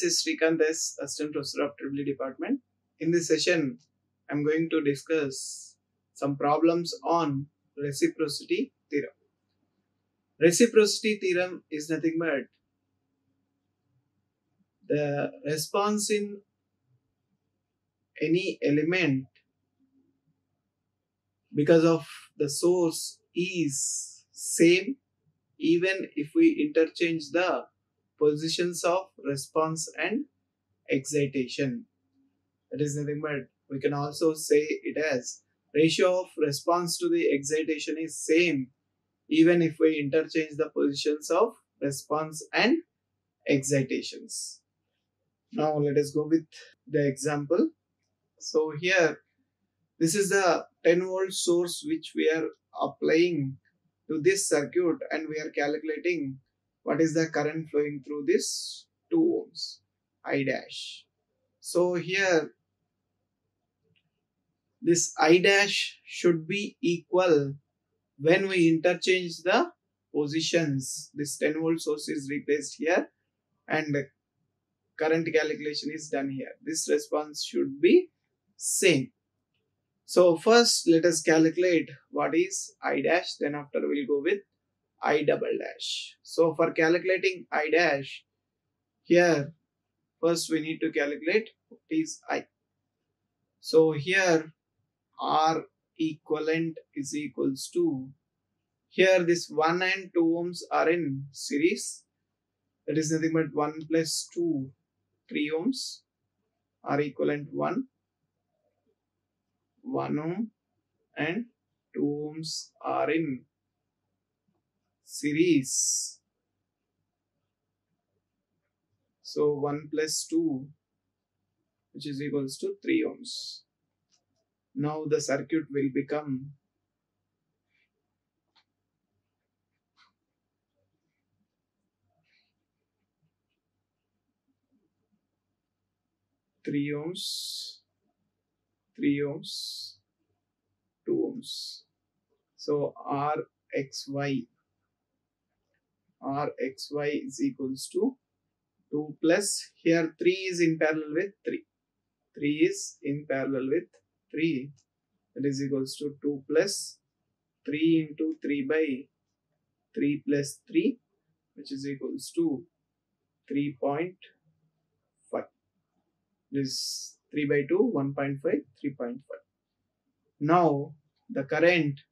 This is Srikanth, Assistant Professor of Triple Department. In this session, I'm going to discuss some problems on Reciprocity Theorem. Reciprocity Theorem is nothing but the response in any element because of the source is same even if we interchange the positions of response and excitation. That is nothing but we can also say it as ratio of response to the excitation is same even if we interchange the positions of response and excitations. Now let us go with the example. So here this is the 10-volt source which we are applying to this circuit, and we are calculating what is the current flowing through this 2 ohms I dash. So here this I dash should be equal when we interchange the positions. This 10-volt source is replaced here and current calculation is done here. This response should be same. So first let us calculate what is I dash, then after we'll go with I double dash. So for calculating I dash, here first we need to calculate what is I. So here R equivalent is equals to, here this 1 and 2 ohms are in series. That is nothing but 1 plus 2, 3 ohms. R equivalent 1 ohm and 2 ohms are in series. So 1 plus 2, which is equals to 3 ohms. Now the circuit will become 3 ohms, 3 ohms, 2 ohms. So RXY is equals to 2 plus, here 3 is in parallel with 3. 3 is in parallel with 3. That is equals to 2 plus 3 into 3 by 3 plus 3, which is equals to 3.5. This 3 by 2, 1.5, 3.5. Now the current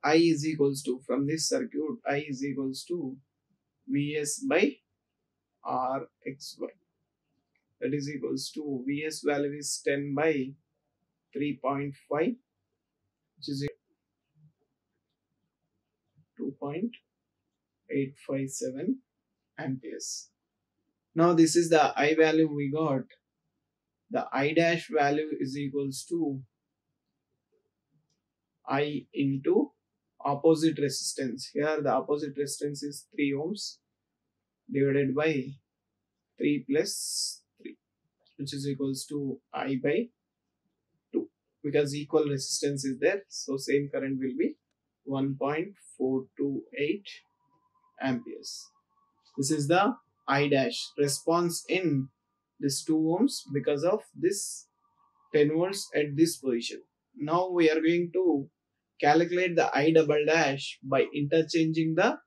I is equals to, from this circuit I is equals to Vs by Rxy. That is equals to, Vs value is 10 by 3.5, which is 2.857 amperes. Now this is the I value we got. The I dash value is equals to I into opposite resistance. Here the opposite resistance is 3 ohms divided by 3 plus 3, which is equals to I by 2. Because equal resistance is there, so same current will be 1.428 amperes. This is the I dash response in this 2 ohms because of this 10 volts at this position. Now we are going to calculate the I double dash by interchanging the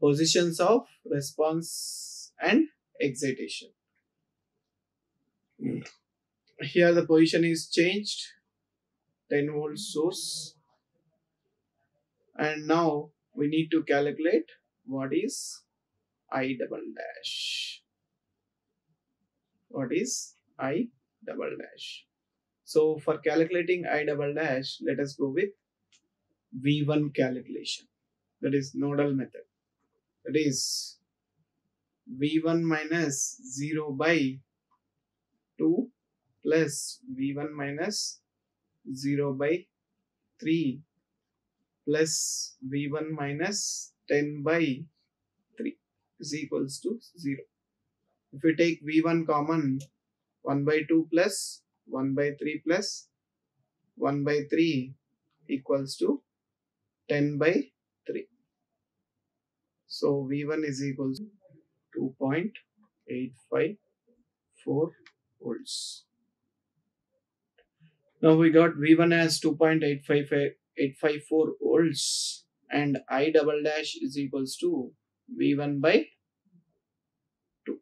positions of response and excitation. Here the position is changed, 10 volt source, and now we need to calculate what is I double dash. What is I double dash? So for calculating I double dash, let us go with V1 calculation. That is nodal method. That is V1 minus 0 by 2 plus V1 minus 0 by 3 plus V1 minus 10 by 3 is equals to 0. If we take V1 common, 1 by 2 plus 1 by 3 plus 1 by 3 equals to 10 by 3. So V1 is equal to 2.854 volts. Now we got V1 as 2.854 volts and I double dash is equals to V1 by 2,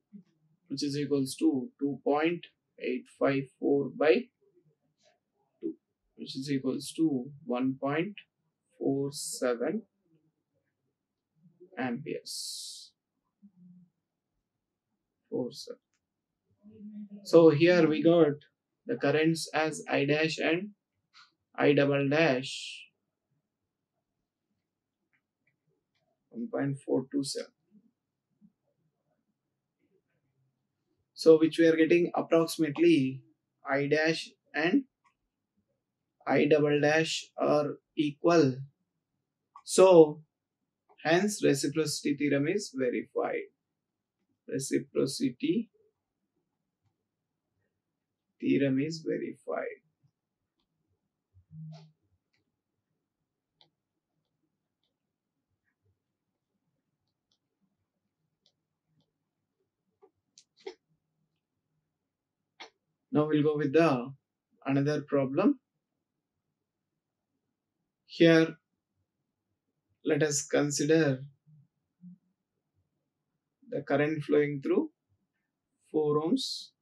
which is equals to 2.854 by 2, which is equals to 1.47 amperes. 47. So here we got the currents as I dash and I double dash 1.427. So which we are getting approximately I dash and I double dash are equal. So hence reciprocity theorem is verified. Reciprocity theorem is verified. Now we'll go with the another problem. Here let us consider the current flowing through 4 ohms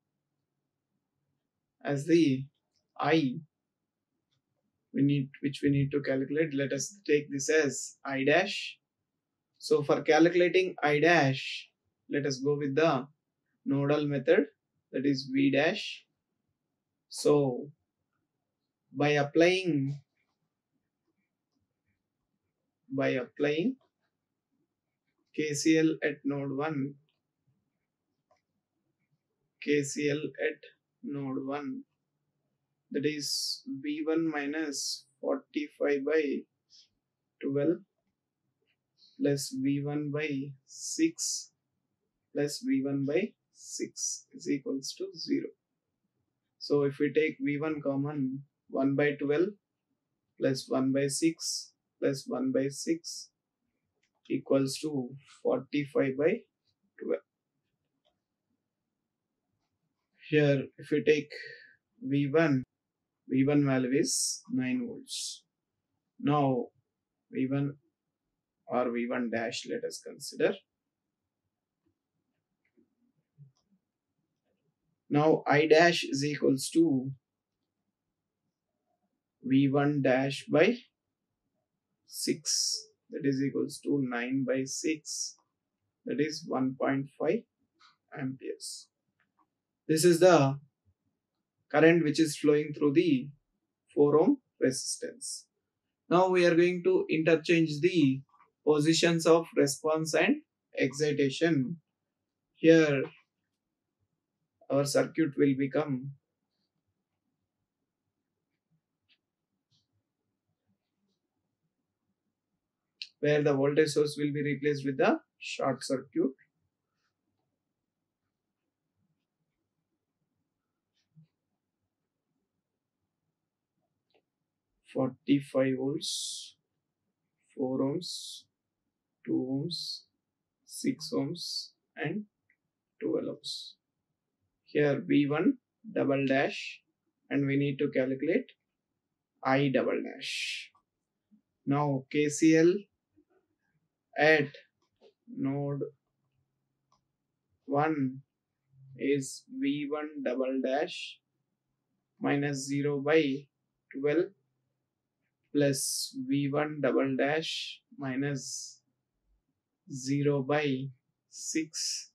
as the I which we need to calculate. Let us take this as I dash. So for calculating I dash, let us go with the nodal method, that is V dash. So by applying KCL at node 1, that is V1 minus 45 by 12 plus V1 by 6 plus V1 by 6 is equals to 0. So if we take V1 common, 1 by 12 plus 1 by 6 plus 1 by 6 equals to 45 by 12. Here if we take V1 value is 9 volts. Now V1 or V1 dash let us consider. Now I dash is equals to V1 dash by 6, that is equals to 9 by 6, that is 1.5 amperes. This is the current which is flowing through the 4 ohm resistance. Now we are going to interchange the positions of response and excitation. Here our circuit will become where the voltage source will be replaced with the short circuit. (45 volts), 4 ohms, 2 ohms, 6 ohms and 12 ohms. Here V1 double dash and we need to calculate I double dash. Now KCL at node 1 is V1 double dash minus 0 by 12 plus V1 double dash minus 0 by 6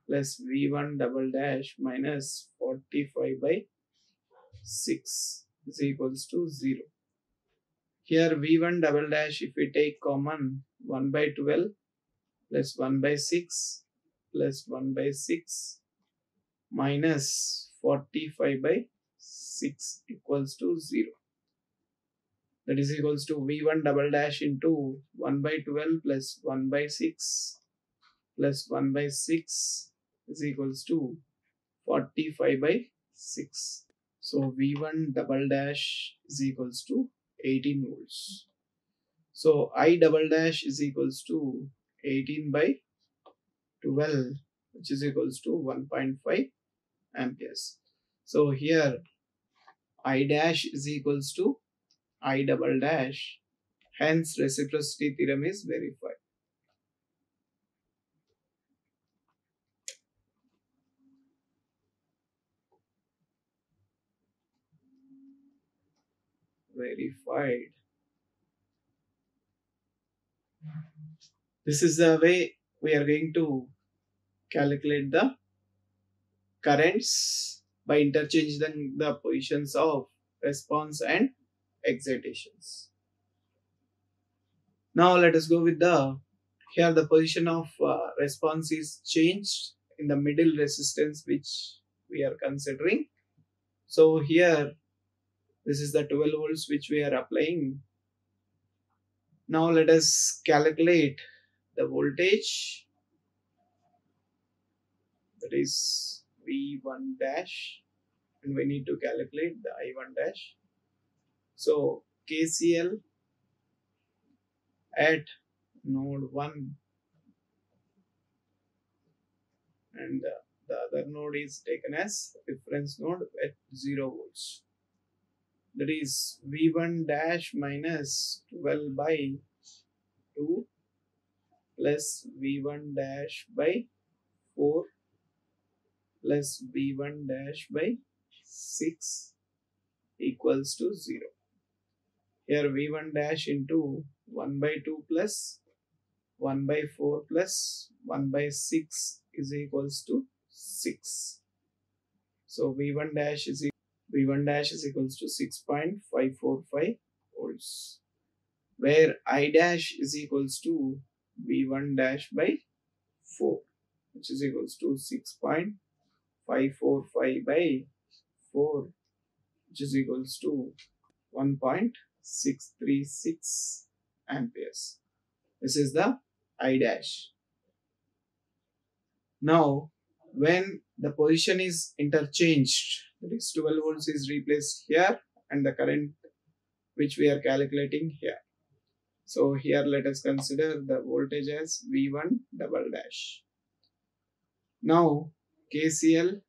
plus V1 double dash minus 45 by 6 is equals to 0. Here V1 double dash if we take common 1 by 12 plus 1 by 6 plus 1 by 6 minus 45 by 6 equals to 0. That is equals to V1 double dash into 1 by 12 plus 1 by 6 plus 1 by 6 is equals to 45 by 6. So V1 double dash is equals to 18 volts. So I double dash is equals to 18 by 12, which is equals to 1.5 amperes. So here I dash is equals to I double dash. Hence reciprocity theorem is verified. Verified. This is the way we are going to calculate the currents by interchanging the positions of response and excitations. Now let us go with the, here the position of response is changed in the middle resistance which we are considering. So here this is the 12 volts which we are applying. Now let us calculate the voltage, that is V1 dash, and we need to calculate the I1 dash. So KCL at node 1 and the other node is taken as reference node at 0 volts. That is V1 dash minus 12 by 2 plus V1 dash by 4 plus V1 dash by 6 equals to 0. Here V1 dash into 1 by 2 plus 1 by 4 plus 1 by 6 is equals to 6. So V1 dash is equals to 6.545 volts, where I dash is equals to V1 dash by 4, which is equals to 6.545 by 4, which is equals to 1.636 amperes. This is the I dash. Now, when the position is interchanged, that is 12 volts is replaced here and the current which we are calculating here. So here let us consider the voltage as V1 double dash. Now KCL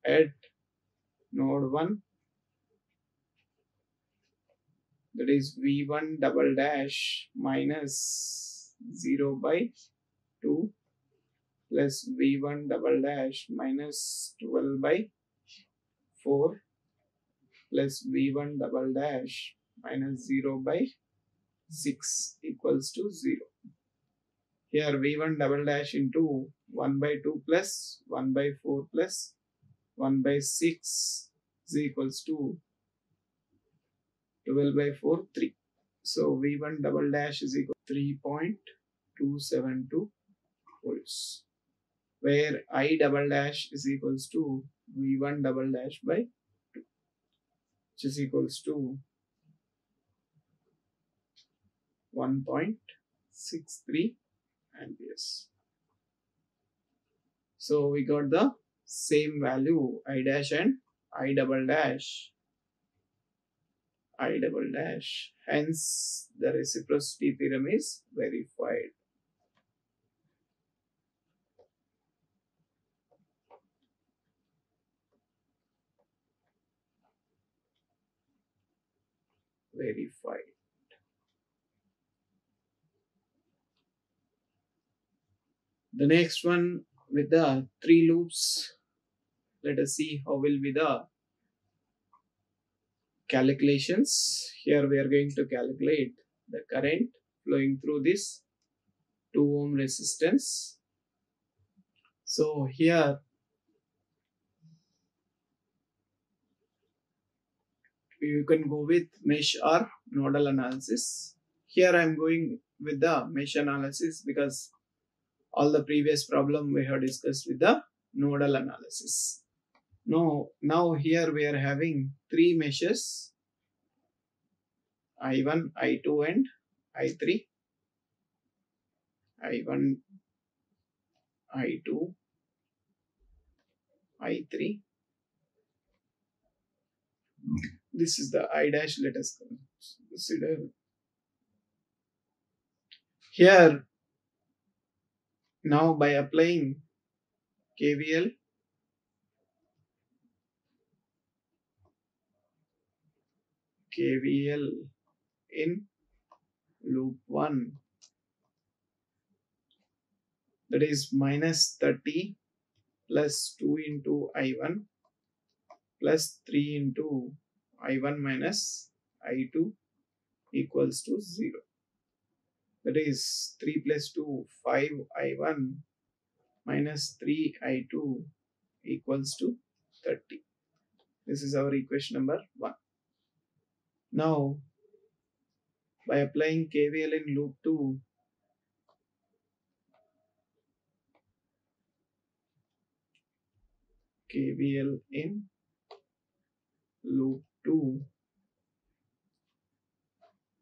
at node 1, that is V1 double dash minus 0 by 2 plus V1 double dash minus 12 by 4 plus V1 double dash minus 0 by 6 equals to 0. Here V1 double dash into 1 by 2 plus 1 by 4 plus 1 by 6 is equals to 12 by 4, 3. So V1 double dash is equal to 3.272 volts, where I double dash is equals to V1 double dash by 2, which is equals to 1.63 amperes. So we got the same value I dash and I double dash. Hence the reciprocity theorem is verified. The next one with the 3 loops. Let us see how will be the calculations. Here we are going to calculate the current flowing through this 2 ohm resistance. So here you can go with mesh or nodal analysis. Here I am going with the mesh analysis because all the previous problem we have discussed with the nodal analysis. Now here we are having 3 meshes, I1, I2 and I3. I1, I2, I3. This is the I dash. Let us consider Here, now by applying KVL, in loop 1, that is minus 30 plus 2 into I1 plus 3 into I1 minus I2 equals to 0. That is 3 plus 2, 5 I1 minus 3 I2 equals to 30. This is our equation number 1. Now, by applying KVL in loop 2, KVL in loop 2,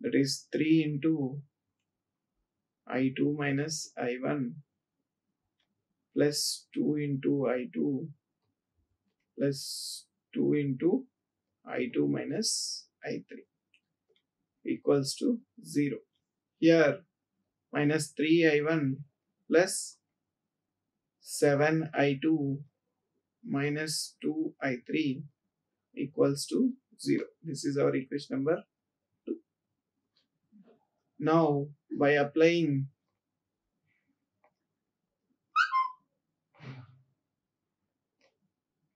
that is 3 into I2 minus I1 plus 2 into I2 plus 2 into I2 minus I3 equals to 0. Here minus 3I1 plus 7I2 minus 2I3 equals to 0. This is our equation number 2. Now by applying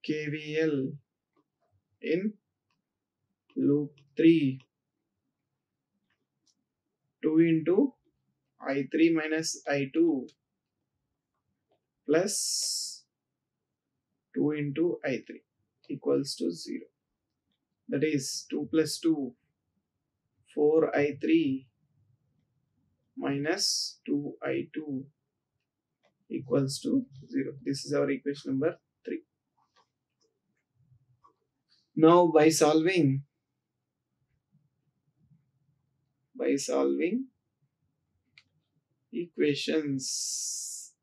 KVL in loop 3, 2 into I3 minus I2 plus 2 into I3 equals to 0. That is 2 plus 2, 4I3 minus 2I2 equals to 0. This is our equation number 3. Now by solving equations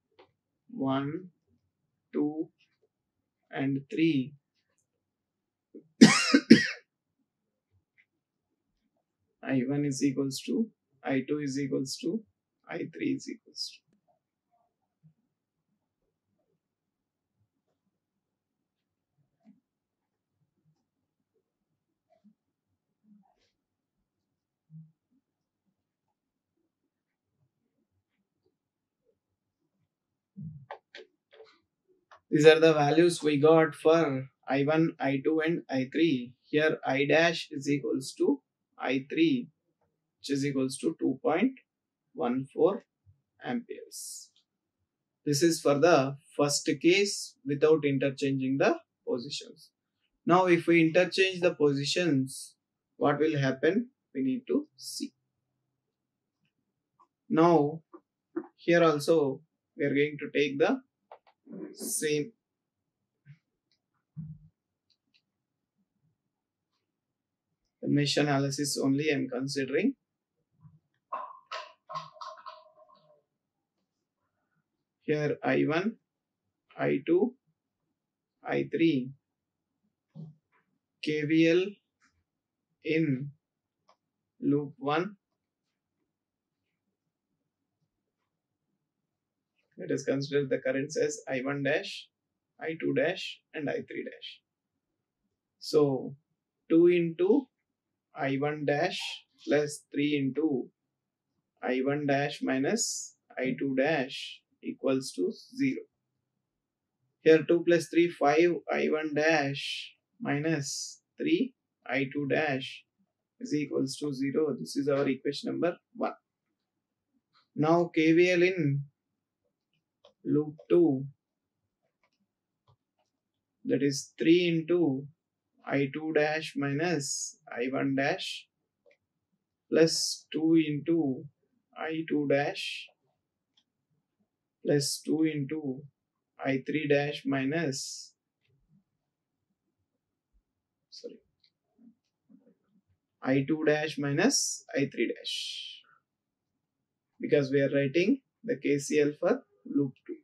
1, 2 and 3, I1 is equals to I2 is equals to I3 is equals to. These are the values we got for I1, I2 and I3. Here I dash is equals to I3, which is equals to 2.14 amperes. This is for the first case without interchanging the positions. Now if we interchange the positions, what will happen? We need to see. Now here also we are going to take the same mesh analysis only I am considering. Here I1, I2, I3, KVL in loop 1. Let us consider the currents as I1 dash, I2 dash and I3 dash. So 2 into I1 dash plus 3 into I1 dash minus I2 dash equals to 0. Here 2 plus 3, 5 I1 dash minus 3 I2 dash is equals to 0. This is our equation number 1. Now KVL in loop 2, that is 3 into I2 dash minus I1 dash plus 2 into I2 dash plus 2 into I3 dash minus I2 dash minus I3 dash, because we are writing the KCL for loop 2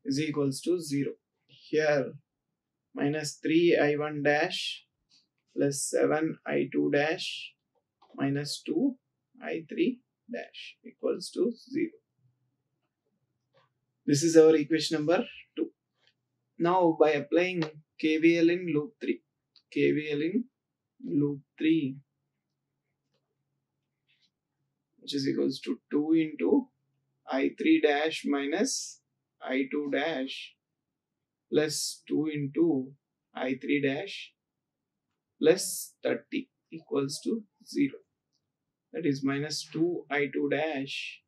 is equals to 0. Here minus 3 I1 dash plus 7 I2 dash minus 2 I3 dash equals to 0. This is our equation number 2. Now by applying KVL in loop 3, KVL in loop 3, which is equals to 2 into I3 dash minus I2 dash plus 2 into I3 dash plus 30 equals to 0. That is minus 2 I2 dash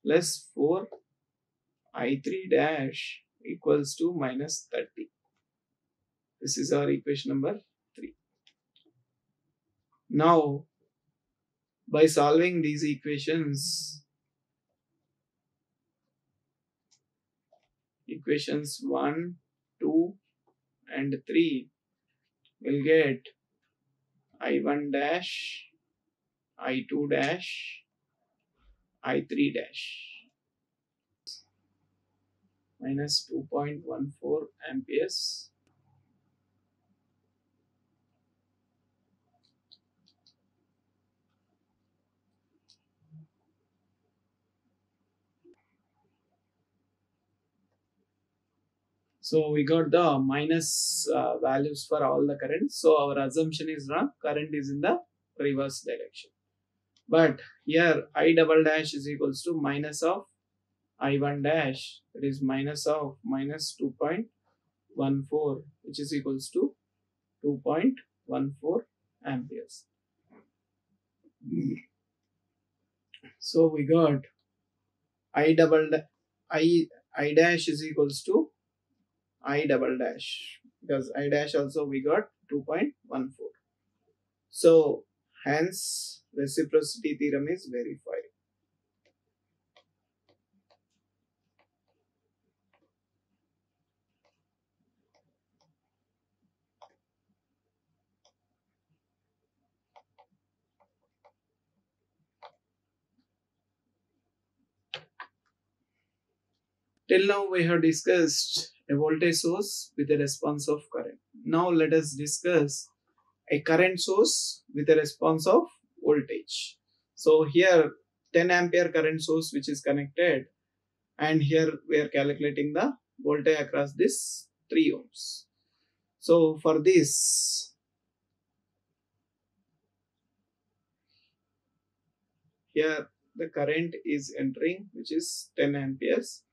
plus 4 I3 dash equals to minus 30. This is our equation number 3. Now, by solving these equations 1, 2 and 3, we'll get I1 dash, I2 dash, I3 dash minus 2.14 amperes So we got the minus values for all the currents. So our assumption is wrong. Current is in the reverse direction. But here I double dash is equals to minus of I1 dash. It is minus of minus 2.14, which is equals to 2.14 amperes. So we got I dash is equals to I double dash, because I dash also we got 2.14. So hence reciprocity theorem is verified. Till now we have discussed a voltage source with a response of current. Now let us discuss a current source with a response of voltage. So here 10 ampere current source which is connected, and here we are calculating the voltage across this 3 ohms. So for this, here the current is entering, which is 10 amperes.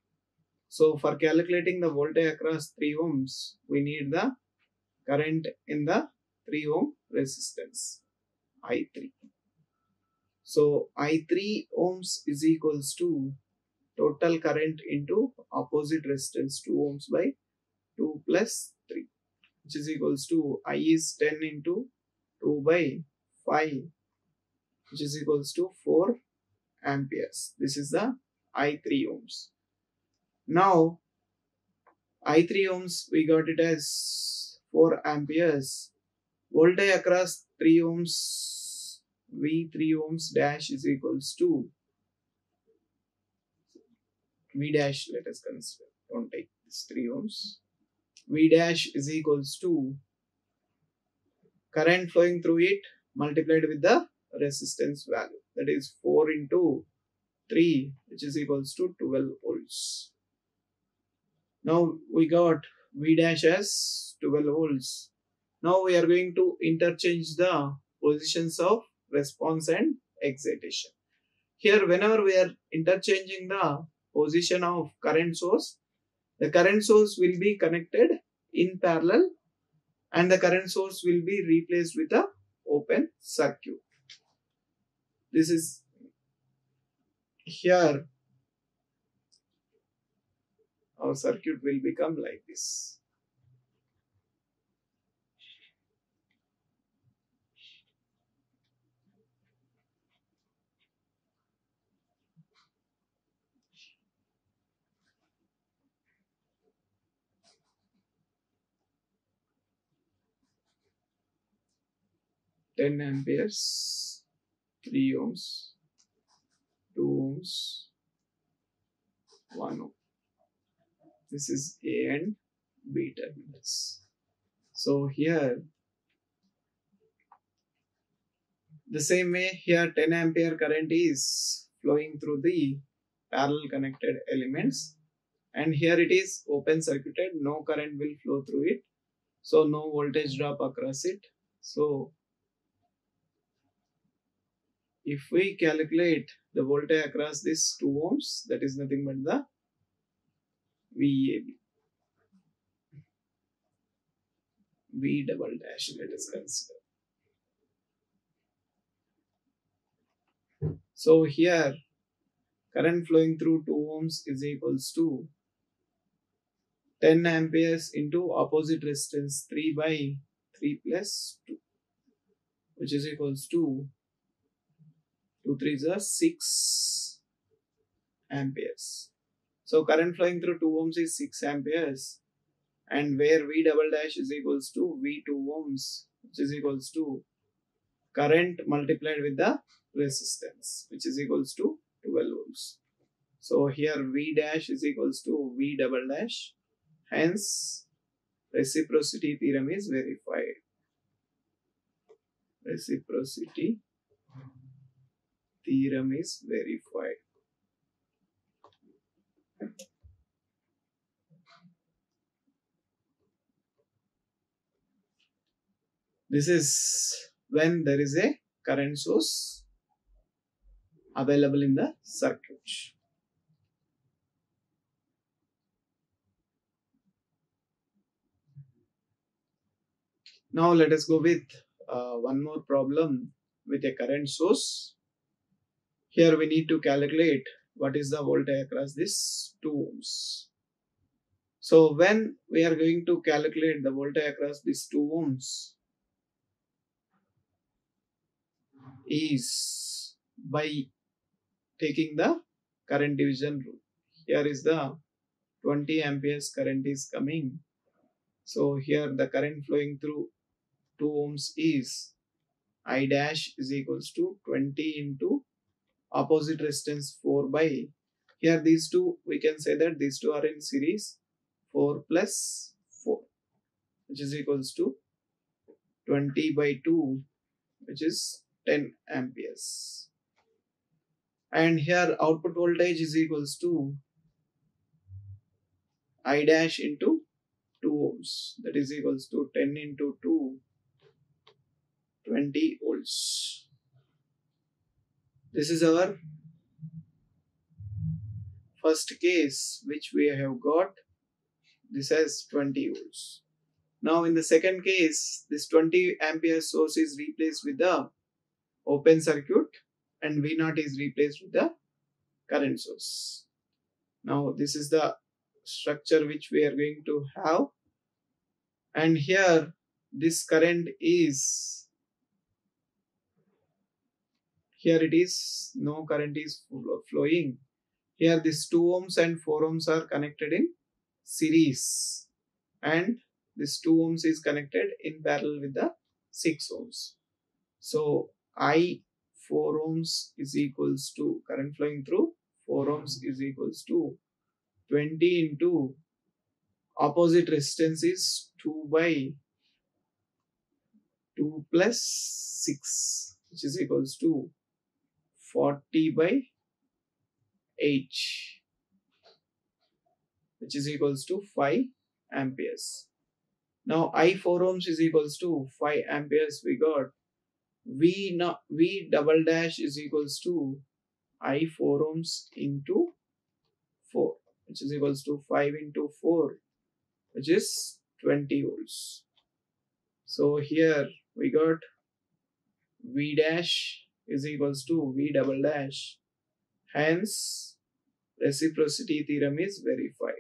So for calculating the voltage across 3 ohms, we need the current in the 3 ohm resistance, I3. So I3 ohms is equals to total current into opposite resistance 2 ohms by 2 plus 3, which is equals to I is 10 into 2 by 5, which is equals to 4 amperes. This is the I3 ohms. Now I3 ohms we got it as 4 amperes. Voltage across 3 ohms, V3 ohms dash is equals to V dash, let us consider, don't take this 3 ohms. V dash is equals to current flowing through it multiplied with the resistance value, that is 4 into 3, which is equals to 12 volts. Now we got V dash as 12 volts. Now we are going to interchange the positions of response and excitation. Here whenever we are interchanging the position of current source, the current source will be connected in parallel and the current source will be replaced with a open circuit. This is here our circuit will become like this. Ten amperes, 3 ohms, 2 ohms, 1 ohm. This is A and B terminals. So here the same way here 10 ampere current is flowing through the parallel connected elements, and here it is open circuited, no current will flow through it, so no voltage drop across it. So if we calculate the voltage across this 2 ohms, that is nothing but the VAB. V double dash, let us consider. So here current flowing through 2 ohms is equals to 10 amperes into opposite resistance 3 by 3 plus 2, which is equals to 2 3s are 6 amperes. So current flowing through 2 ohms is 6 amperes, and where V double dash is equals to V2 ohms, which is equals to current multiplied with the resistance, which is equals to 12 ohms. So here V dash is equals to V double dash. Hence, reciprocity theorem is verified. Reciprocity theorem is verified. This is when there is a current source available in the circuit. Now let us go with one more problem with a current source. Here we need to calculate what is the voltage across this 2 ohms. So when we are going to calculate the voltage across this 2 ohms is by taking the current division rule. Here is the 20 amperes current is coming. So here the current flowing through 2 ohms is I dash is equals to 20 into opposite resistance 4 by, here these two, we can say that these two are in series, 4 plus 4, which is equals to 20 by 2, which is 10 amperes. And here output voltage is equals to I dash into 2 ohms, that is equals to 10 into 2, 20 volts. This is our first case which we have got. This has 20 volts. Now in the second case, this 20 ampere source is replaced with the open circuit and V0 is replaced with the current source. Now this is the structure which we are going to have, and here this current is, here it is, no current is flowing. Here this 2 ohms and 4 ohms are connected in series, and this 2 ohms is connected in parallel with the 6 ohms. So I 4 ohms is equals to, current flowing through 4 ohms is equals to 20 into opposite resistance is 2 by 2 plus 6, which is equals to 40 by 8, which is equals to 5 amperes. Now I 4 ohms is equals to 5 amperes. We got V double dash is equals to I 4 ohms into 4, which is equals to 5 into 4, which is 20 volts. So here we got V dash is equals to V double dash. Hence, reciprocity theorem is verified.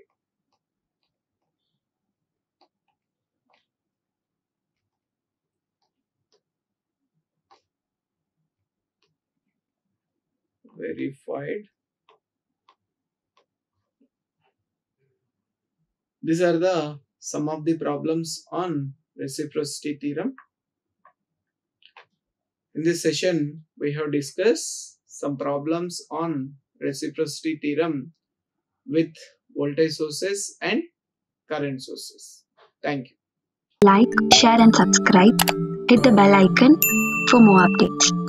Verified. These are the some of the problems on reciprocity theorem. In this session, we have discussed some problems on reciprocity theorem with voltage sources and current sources. Thank you. Like, share and subscribe. Hit the bell icon for more updates.